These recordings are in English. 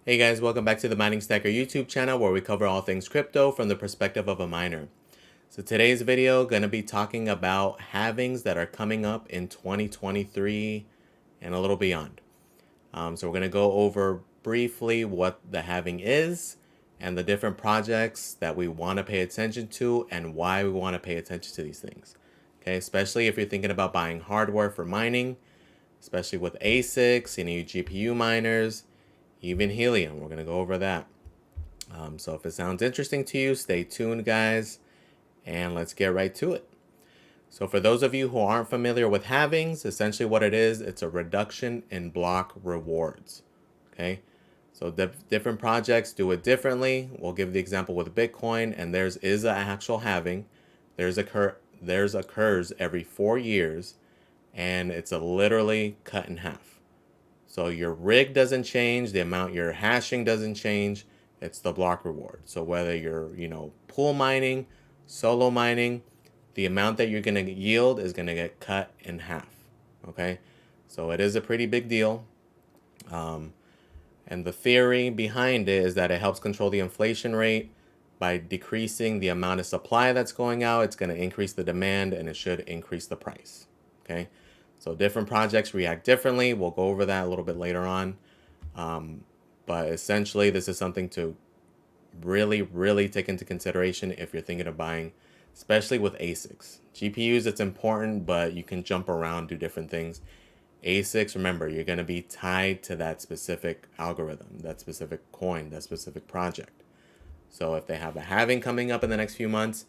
Hey guys, welcome back to the Mining Stacker YouTube channel where we cover all things crypto from the perspective of a miner. So today's video going to be talking about halvings that are coming up in 2023 and a little beyond. So we're going to go over briefly what the halving is and the different projects that we want to pay attention to and why we want to pay attention to these things. Okay, especially if you're thinking about buying hardware for mining, especially with ASICs, GPU miners, even Helium. We're going to go over that. So if it sounds interesting to you, stay tuned, guys, and let's get right to it. So for those of you who aren't familiar with halvings, essentially what it is, it's a reduction in block rewards. Okay, so different projects do it differently. We'll give the example with Bitcoin, and theirs is an actual halving. Theirs occurs every 4 years, and it's a literally cut in half. So your rig doesn't change, the amount you're hashing doesn't change, it's the block reward. So whether you're, pool mining, solo mining, the amount that you're going to yield is going to get cut in half. Okay? So it is a pretty big deal. And the theory behind it is that it helps control the inflation rate by decreasing the amount of supply that's going out. It's going to increase the demand and it should increase the price. Okay? So different projects react differently. We'll go over that a little bit later on. But essentially, this is something to really, really take into consideration if you're thinking of buying, especially with ASICs. GPUs, it's important, but you can jump around, do different things. ASICs, remember, you're going to be tied to that specific algorithm, that specific coin, that specific project. So if they have a halving coming up in the next few months,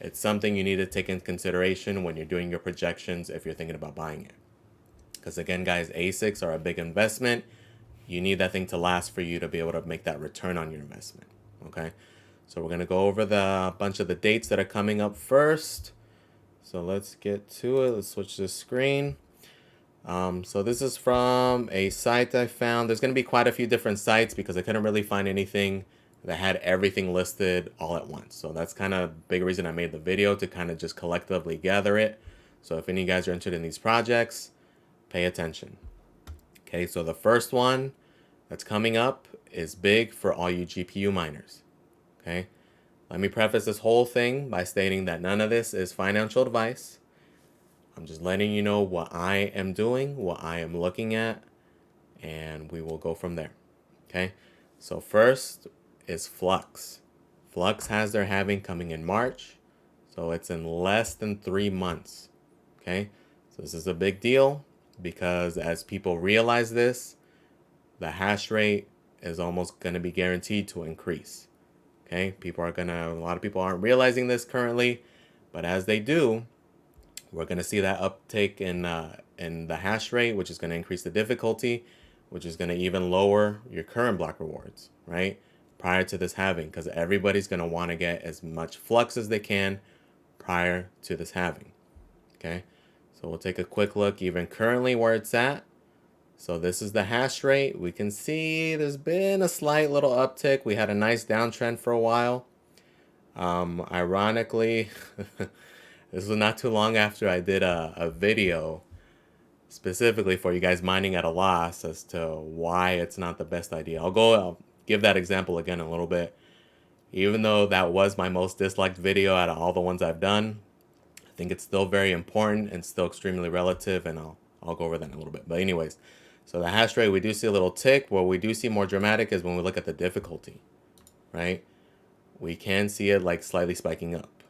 it's something you need to take into consideration when you're doing your projections if you're thinking about buying it. Because again, guys, ASICs are a big investment. You need that thing to last for you to be able to make that return on your investment. Okay, so we're going to go over the bunch of the dates that are coming up first. So let's get to it. Let's switch the screen. So this is from a site I found. There's going to be quite a few different sites because I couldn't really find anything that had everything listed all at once. So that's kind of a big reason I made the video, to kind of just collectively gather it. So if any of you guys are interested in these projects, pay attention. Okay, so the first one that's coming up is big for all you GPU miners. Okay, let me preface this whole thing by stating that none of this is financial advice. I'm just letting you know what I am doing, what I am looking at, and we will go from there. Okay, so first is Flux. Flux has their halving coming in March, so it's in less than 3 months. Okay, so this is a big deal because as people realize this, the hash rate is almost going to be guaranteed to increase. Okay, a lot of people aren't realizing this currently, but as they do, we're going to see that uptake in the hash rate, which is going to increase the difficulty, which is going to even lower your current block rewards, right? Prior to this halving, because everybody's going to want to get as much flux as they can prior to this halving. Okay, so we'll take a quick look even currently where it's at. So this is the hash rate. We can see there's been a slight little uptick. We had a nice downtrend for a while. Ironically, this was not too long after I did a video specifically for you guys mining at a loss as to why it's not the best idea. I'll give that example again in a little bit. Even though that was my most disliked video out of all the ones I've done, I think it's still very important and still extremely relative, and I'll go over that in a little bit. But anyways, so the hash rate, we do see a little tick. What we do see more dramatic is when we look at the difficulty, right? We can see it like slightly spiking up.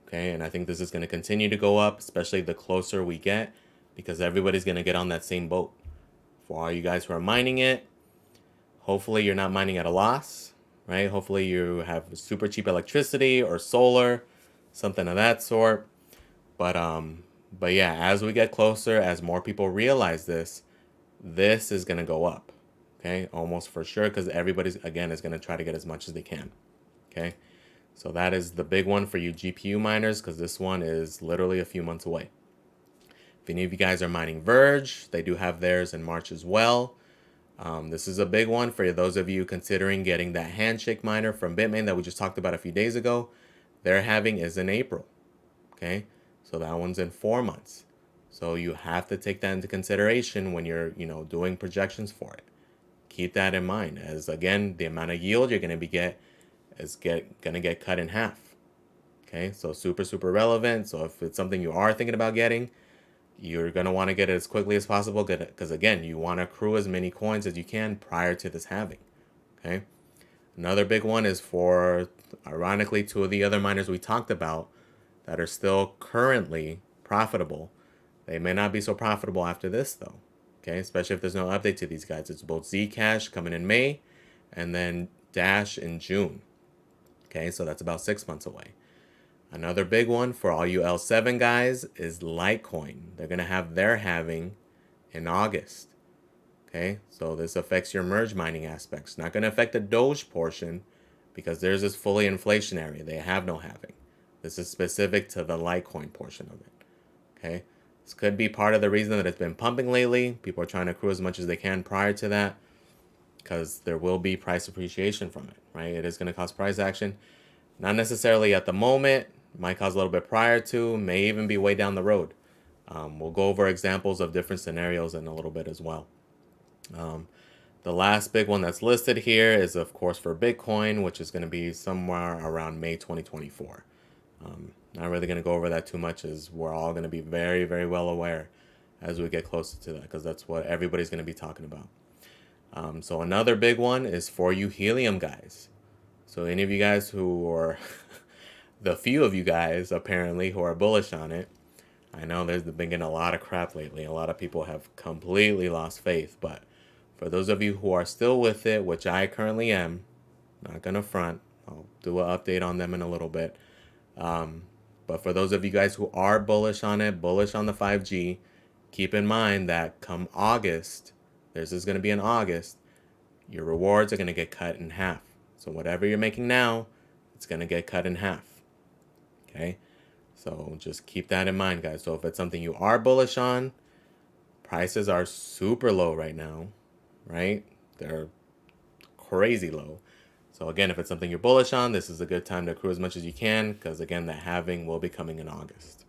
Okay, and I think this is going to continue to go up, especially the closer we get, because everybody's going to get on that same boat. For all you guys who are mining it, hopefully you're not mining at a loss, right? Hopefully you have super cheap electricity or solar, something of that sort. But yeah, as we get closer, as more people realize this is going to go up. Okay, almost for sure, because everybody's, again, is going to try to get as much as they can. Okay, so that is the big one for you GPU miners, because this one is literally a few months away. If any of you guys are mining Verge, they do have theirs in March as well. This is a big one for those of you considering getting that handshake miner from Bitmain that we just talked about a few days ago. Their halving is in April. Okay, so that one's in 4 months. So you have to take that into consideration when you're, doing projections for it. keep that in mind, as again, the amount of yield you're going to get cut in half. Okay, so super relevant. So if it's something you are thinking about getting, you're going to want to get it as quickly as possible, because again, you want to accrue as many coins as you can prior to this halving. Okay, another big one is for, ironically, two of the other miners we talked about that are still currently profitable. They may not be so profitable after this though. Okay, especially if there's no update to these guys. It's both Zcash coming in May and then Dash in June. Okay, so that's about 6 months away. Another big one for all you L7 guys is Litecoin. They're going to have their halving in August. Okay, so this affects your merge mining aspects. Not going to affect the Doge portion because theirs is fully inflationary. They have no halving. This is specific to the Litecoin portion of it. Okay, this could be part of the reason that it's been pumping lately. People are trying to accrue as much as they can prior to that because there will be price appreciation from it, right? It is going to cause price action. Not necessarily at the moment, might cause a little bit prior to, may even be way down the road. We'll go over examples of different scenarios in a little bit as well. The last big one that's listed here is, of course, for Bitcoin, which is going to be somewhere around May 2024. Not really going to go over that too much, as we're all going to be very well aware as we get closer to that, because that's what everybody's going to be talking about. So another big one is for you Helium guys. So any of you guys who are, the few of you guys apparently who are bullish on it, I know there's been getting a lot of crap lately. A lot of people have completely lost faith, but for those of you who are still with it, which I currently am, not going to front, I'll do an update on them in a little bit. But for those of you guys who are bullish on it, bullish on the 5G, keep in mind that come August, this is going to be in August, your rewards are going to get cut in half. So whatever you're making now, it's going to get cut in half. Okay? So just keep that in mind, guys. So if it's something you are bullish on, prices are super low right now, right? They're crazy low. So again, if it's something you're bullish on, this is a good time to accrue as much as you can, because again, the halving will be coming in August.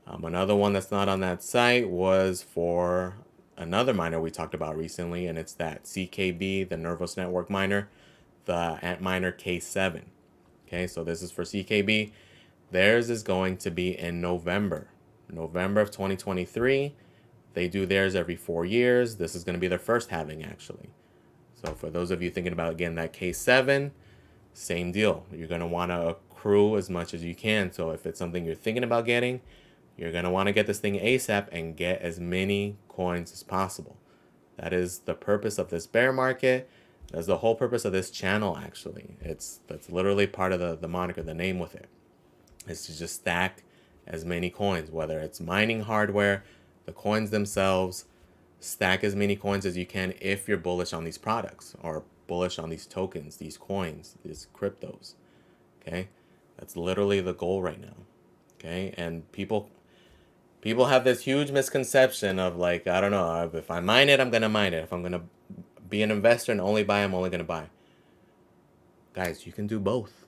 Another one that's not on that site was for another miner we talked about recently, and it's that CKB, the nervosnetwork miner, the Antminer K7. Okay, so this is for CKB. Theirs is going to be in November of 2023. They do theirs every 4 years. This is going to be their first halving, actually. So for those of you thinking about, again, that K7, same deal. You're going to want to accrue as much as you can. So if it's something you're thinking about getting, you're going to want to get this thing ASAP and get as many coins as possible. That is the purpose of this bear market. That's the whole purpose of this channel, actually. That's literally part of the moniker, the name with it. Is to just stack as many coins, whether it's mining hardware, the coins themselves. Stack as many coins as you can if you're bullish on these products or bullish on these tokens, these coins, these cryptos. Okay, that's literally the goal right now. Okay, and people have this huge misconception of, like, I don't know, if I mine it, I'm gonna mine it. If I'm gonna be an investor and only buy, I'm only gonna buy. Guys, you can do both,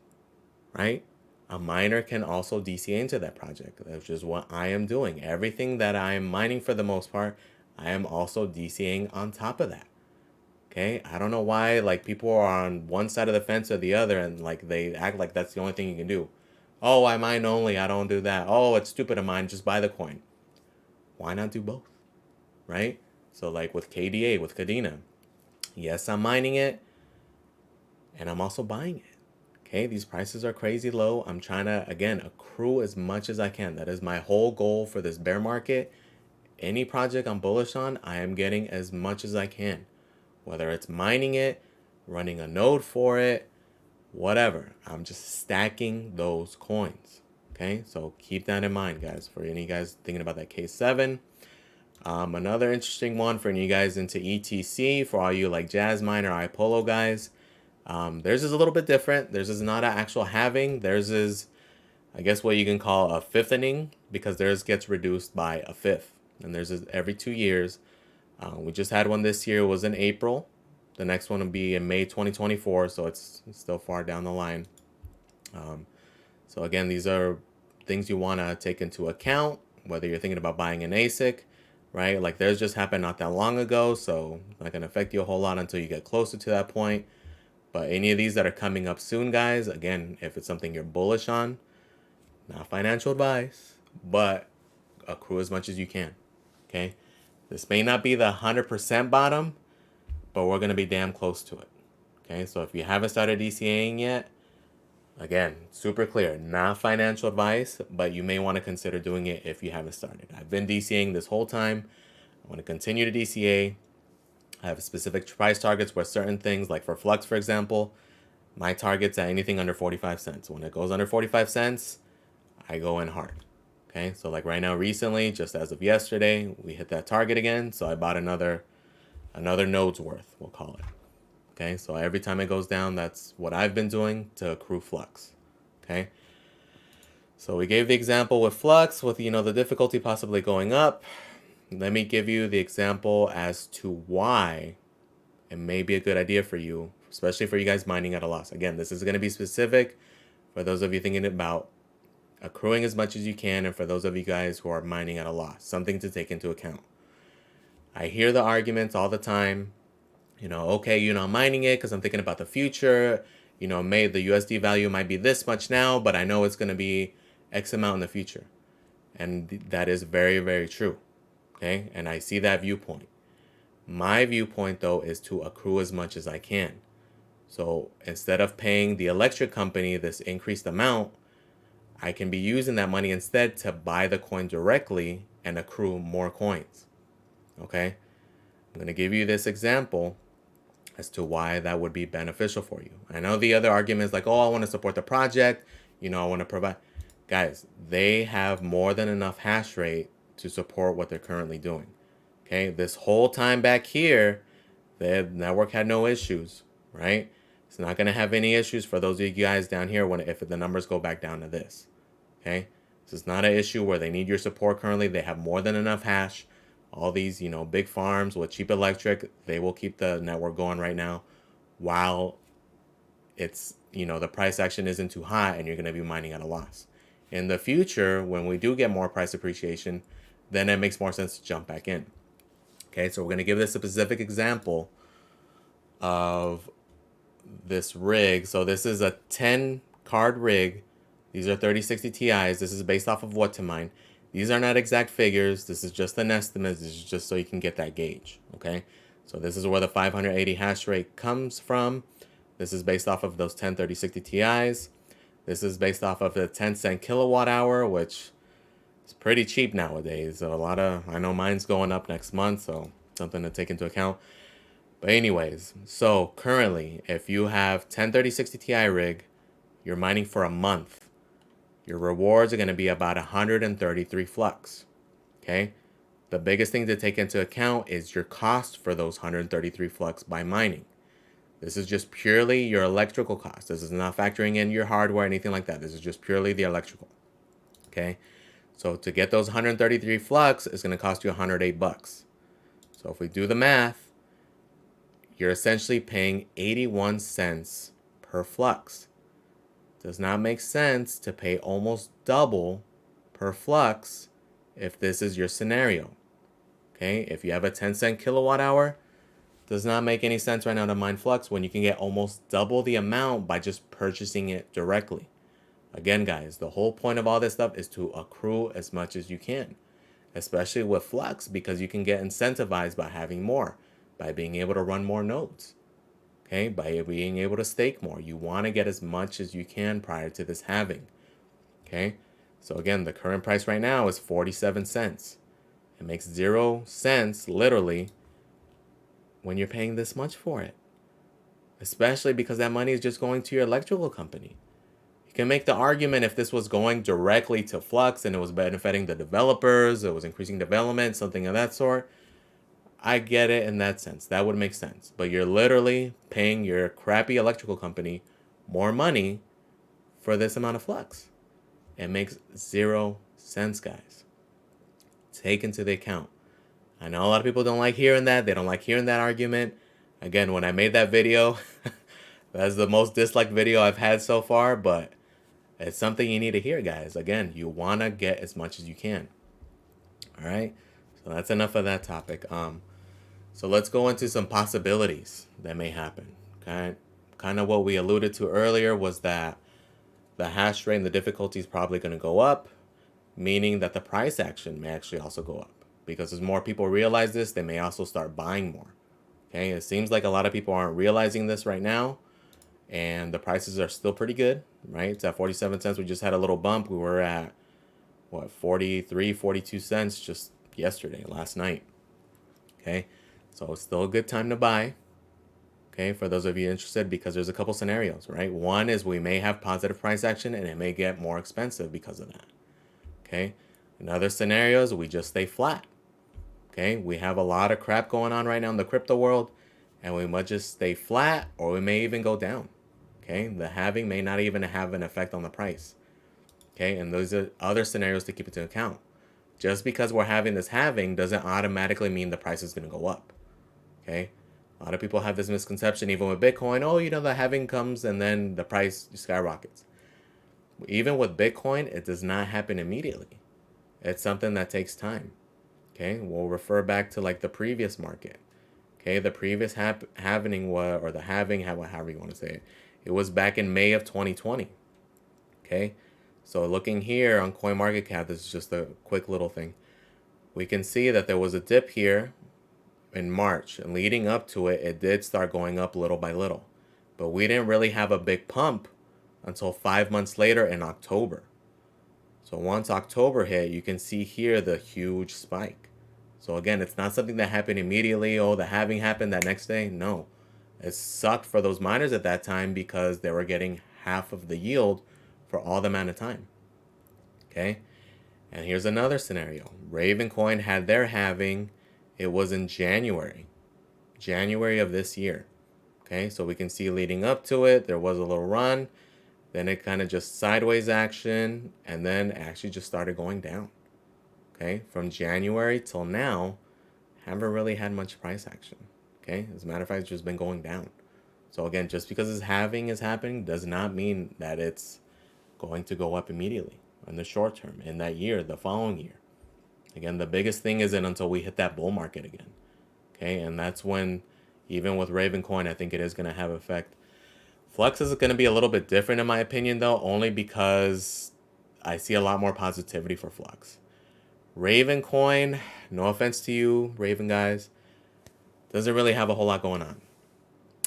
right? A miner can also DCA into that project, which is what I am doing. Everything that I am mining, for the most part, I am also DCAing on top of that. Okay, I don't know why, like, people are on one side of the fence or the other, and like they act like that's the only thing you can do. Oh, I mine only, I don't do that. Oh, it's stupid of mine, just buy the coin. Why not do both, right? So like with KDA, with Kadena, yes, I'm mining it, and I'm also buying it. Okay, these prices are crazy low. I'm trying to, again, accrue as much as I can. That is my whole goal for this bear market. Any project I'm bullish on, I am getting as much as I can. Whether it's mining it, running a node for it, whatever. I'm just stacking those coins. Okay, so keep that in mind, guys, for any guys thinking about that K7. Another interesting one for any guys into ETC, for all you like Jasmine or iPolo guys. Theirs is a little bit different. Theirs is not an actual halving. Theirs is, I guess, what you can call a fifthening, because theirs gets reduced by a fifth. And theirs is every 2 years. We just had one this year. It was in April. The next one will be in May 2024, so it's still far down the line. So again, these are things you want to take into account, whether you're thinking about buying an ASIC. right? Like theirs just happened not that long ago, so not gonna affect you a whole lot until you get closer to that point. But any of these that are coming up soon, guys, again, if it's something you're bullish on, not financial advice, but accrue as much as you can, okay? This may not be the 100% bottom, but we're gonna be damn close to it, okay? So if you haven't started DCAing yet, again, super clear, not financial advice, but you may want to consider doing it if you haven't started. I've been DCAing this whole time. I want to continue to DCA. I have specific price targets where certain things, like for Flux, for example, my target's at anything under 45 cents. When it goes under 45 cents, I go in hard. Okay, so like right now, recently, just as of yesterday, we hit that target again. So I bought another node's worth, we'll call it. Okay, so every time it goes down, that's what I've been doing to accrue Flux. Okay, so we gave the example with Flux, with the difficulty possibly going up. Let me give you the example as to why it may be a good idea for you, especially for you guys mining at a loss. Again, this is going to be specific for those of you thinking about accruing as much as you can, and for those of you guys who are mining at a loss, something to take into account. I hear the arguments all the time, okay, I'm mining it because I'm thinking about the future. The USD value might be this much now, but I know it's going to be X amount in the future. And that is very, very true. Okay, and I see that viewpoint. My viewpoint, though, is to accrue as much as I can. So instead of paying the electric company this increased amount, I can be using that money instead to buy the coin directly and accrue more coins. Okay, I'm going to give you this example as to why that would be beneficial for you. I know the other argument is like, oh, I want to support the project. I want to provide. Guys, they have more than enough hash rate to support what they're currently doing. Okay, this whole time back here, the network had no issues, right? It's not going to have any issues for those of you guys down here if the numbers go back down to this. Okay, this is not an issue where they need your support currently. They have more than enough hash. All these, big farms with cheap electric, they will keep the network going right now while it's, the price action isn't too high and you're going to be mining at a loss. In the future, when we do get more price appreciation, then it makes more sense to jump back in. Okay, so we're going to give this a specific example of this rig. So this is a 10 card rig. These are 3060 Ti's. This is based off of what to mine. These are not exact figures. This is just an estimate. This is just so you can get that gauge. Okay, so this is where the 580 hash rate comes from. This is based off of those 10 3060 Ti's. This is based off of the 10-cent kilowatt hour, which is pretty cheap nowadays. So I know mine's going up next month, so something to take into account. But anyways, so currently, if you have 10 3060 Ti rig, you're mining for a month. Your rewards are going to be about 133 flux. Okay? The biggest thing to take into account is your cost for those 133 flux by mining. This is just purely your electrical cost. This is not factoring in your hardware, anything like that. This is just purely the electrical. Okay? So to get those 133 flux, it's going to cost you 108 bucks. So if we do the math, you're essentially paying 81 cents per flux. Does not make sense to pay almost double per flux if this is your scenario. Okay? If you have a 10-cent kilowatt hour, does not make any sense right now to mine flux when you can get almost double the amount by just purchasing it directly. Again, guys, the whole point of all this stuff is to accrue as much as you can, especially with flux, because you can get incentivized by having more, by being able to run more nodes, okay, by being able to stake more. You want to get as much as you can prior to this halving, okay? So again, the current price right now is 47 cents. It makes 0 cents, literally, when you're paying this much for it, especially because that money is just going to your electrical company. You can make the argument if this was going directly to Flux and it was benefiting the developers, it was increasing development, something of that sort. I get it in that sense. That would make sense. But you're literally paying your crappy electrical company more money for this amount of Flux. It makes 0 sense, guys. Take into the account. I know a lot of people don't like hearing that. They don't like hearing that argument. Again, when I made that video, that's the most disliked video I've had so far, but it's something you need to hear, guys. Again, you want to get as much as you can. All right? So So that's enough of that topic. So let's go into some possibilities that may happen. Okay, kind of what we alluded to earlier was that the hash rate and the difficulty is probably going to go up, meaning that the price action may actually also go up, because as more people realize this, they may also start buying more. Okay, it seems like a lot of people aren't realizing this right now, and the prices are still pretty good, right? It's at 47 cents. We just had a little bump. We were at what, 43, 42 cents just yesterday, last night. Okay, so it's still a good time to buy. Okay, for those of you interested, because there's a couple scenarios, right? One is we may have positive price action and it may get more expensive because of that. Okay, in other scenarios, we just stay flat. Okay, we have a lot of crap going on right now in the crypto world, and we might just stay flat, or we may even go down. Okay, the halving may not even have an effect on the price. Okay, and those are other scenarios to keep into account. Just because we're having this halving doesn't automatically mean the price is going to go up. Okay, a lot of people have this misconception, even with Bitcoin. Oh, the halving comes and then the price skyrockets. Even with Bitcoin, it does not happen immediately. It's something that takes time. Okay, we'll refer back to like the previous market. Okay, the previous halving was, or the halving, however you want to say it, it was back in May of 2020. Okay, so looking here on CoinMarketCap, this is just a quick little thing. We can see that there was a dip here in March, and leading up to it, it did start going up little by little. But we didn't really have a big pump until 5 months later in October. So once October hit, you can see here the huge spike. So again, it's not something that happened immediately. Oh, the halving happened that next day. No, it sucked for those miners at that time because they were getting half of the yield for all the amount of time. Okay, and here's another scenario. Ravencoin had their halving. It was in January of this year. Okay, so we can see leading up to it, there was a little run. Then it kind of just sideways action, and then actually just started going down. Okay, from January till now, haven't really had much price action. Okay, as a matter of fact, it's just been going down. So again, just because this halving is happening does not mean that it's going to go up immediately in the short term, in that year, the following year. Again, the biggest thing isn't until we hit that bull market again. Okay, and that's when, even with Ravencoin, I think it is going to have effect. Flux is going to be a little bit different in my opinion, though, only because I see a lot more positivity for Flux. Ravencoin, no offense to you, Raven guys, doesn't really have a whole lot going on.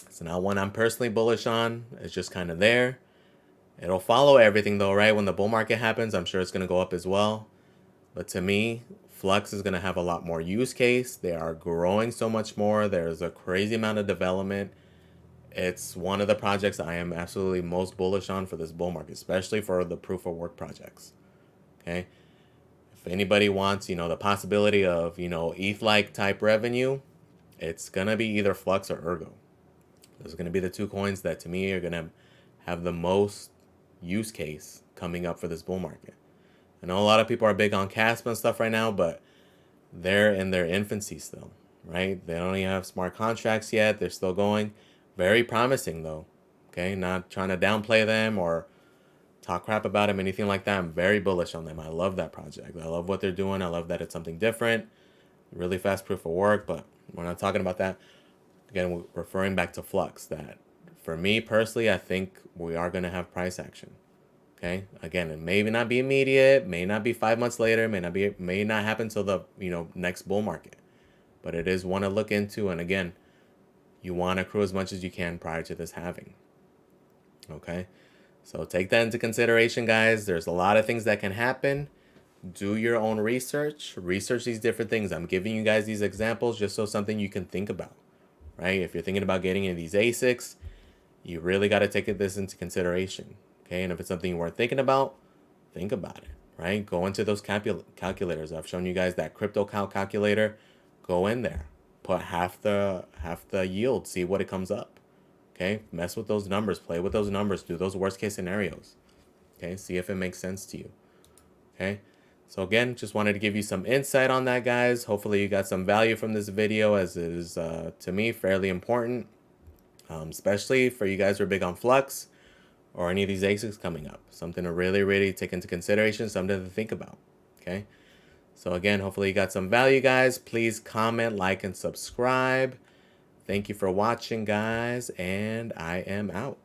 It's not one I'm personally bullish on. It's just kind of there. It'll follow everything, though, right? When the bull market happens, I'm sure it's going to go up as well. But to me, Flux is going to have a lot more use case. They are growing so much more. There's a crazy amount of development. It's one of the projects I am absolutely most bullish on for this bull market, especially for the proof of work projects. Okay. If anybody wants, the possibility of, ETH-like type revenue, it's going to be either Flux or Ergo. Those are going to be the two coins that to me are going to have the most use case coming up for this bull market. I know a lot of people are big on Caspa and stuff right now, but they're in their infancy still, right? They don't even have smart contracts yet. They're still going. Very promising, though. Okay, not trying to downplay them or talk crap about them, anything like that. I'm very bullish on them. I love that project. I love what they're doing. I love that it's something different. Really fast proof of work, but we're not talking about that. Again, we're referring back to Flux. That, for me personally, I think we are going to have price action. Okay, again, it may not be immediate, may not be 5 months later, may not happen till the next bull market, but it is one to look into. And again, you want to accrue as much as you can prior to this halving. Okay, so take that into consideration, guys. There's a lot of things that can happen. Do your own research. Research these different things. I'm giving you guys these examples just so something you can think about, right? If you're thinking about getting into these ASICs, you really got to take this into consideration. Okay, and if it's something you weren't thinking about, think about it, right? Go into those calculators. I've shown you guys that crypto calculator. Go in there. Put half the yield, see what it comes up. Okay, mess with those numbers, play with those numbers, do those worst case scenarios. Okay, see if it makes sense to you. Okay, so again, just wanted to give you some insight on that, guys. Hopefully you got some value from this video, as it is to me fairly important, especially for you guys who are big on Flux or any of these ASICs coming up. Something to really take into consideration, something to think about. Okay, So again, hopefully you got some value, guys. Please comment, like, and subscribe. Thank you for watching, guys, and I am out.